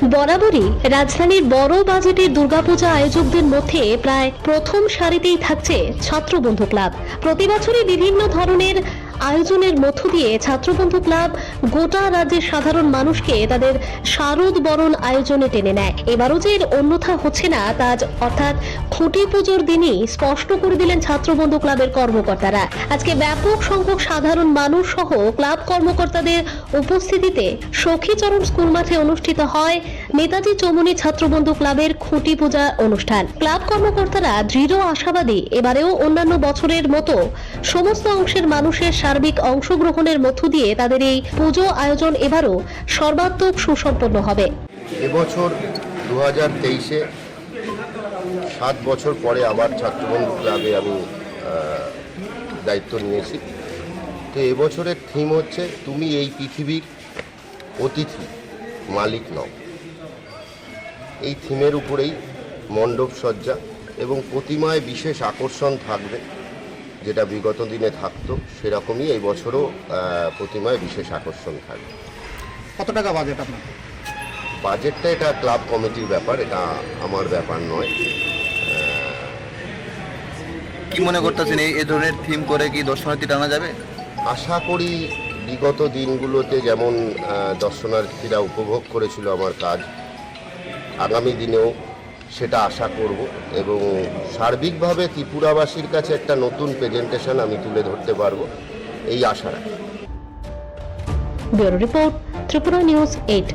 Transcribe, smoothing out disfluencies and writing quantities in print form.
বরাবরই রাজধানীর বড় বাজেটের দুর্গাপূজা আয়োজকদের মধ্যে প্রায় প্রথম সারিতেই থাকছে ছাত্রবন্ধু ক্লাব। প্রতি বছরই বিভিন্ন ধরনের আয়োজনের মধ্য দিয়ে ছাত্রবন্ধু ক্লাব গোটা রাজ্যের সাধারণ মানুষকে তাদের শারদ বরণ আয়োজনে টেনে নেয়। এবারও যে এর অন্যথা হচ্ছে না তা অর্থাৎ খুঁটি পুজোর দিনই স্পষ্ট করে দিলেন ছাত্রবন্ধু ক্লাবের কর্মকর্তারা। আজকে ব্যাপক সংখ্যক সাধারণ মানুষ সহ ক্লাব কর্মকর্তাদের উপস্থিতিতে সখীচরণ স্কুল মাঠে অনুষ্ঠিত হয় নেতাজি চৌমুহনী ছাত্রবন্ধু ক্লাবের খুঁটি পূজা অনুষ্ঠান। ক্লাব কর্মকর্তারা দৃঢ় আশাবাদী এবারেও অন্যান্য বছরের মতো সমস্ত অংশের মানুষের সার্বিক অংশগ্রহণের মধ্য দিয়ে তাদের এই পুজো আয়োজন এবারও সর্বাত্মক সুসম্পন্ন হবে। এবছর 2023-এ 7 বছর পরে আবার ছাত্রবন্ধু ক্লাবে আমি দায়িত্ব নিয়েছি। তো এবছরের থিম হচ্ছে তুমি এই পৃথিবীর অতিথি, মালিক নও। এই থিমের উপরেই মণ্ডপ সজ্জা এবং প্রতিমায় বিশেষ আকর্ষণ থাকবে, যেটা বিগত দিনে থাকতো সেরকমই এই বছরও প্রতিমায় বিশেষ আকর্ষণ থাকবে। কত টাকা বাজেট আপনার? বাজেটটা এটা ক্লাব কমিটির ব্যাপার, এটা আমার ব্যাপার নয়। কি মনে করতেছেন এই ধরনের থিম করে কি দর্শনার্থী টানা যাবে? আশা করি বিগত দিনগুলোতে যেমন দর্শনার্থীরা উপভোগ করেছিল আমার কাজ, আগামী দিনেও সেটা আশা করব এবং সার্বিকভাবে ত্রিপুরাবাসীর কাছে একটা নতুন প্রেজেন্টেশন আমি তুলে ধরতে পারবো, এই আশা রাখি। Bureau report, Tripura news 8।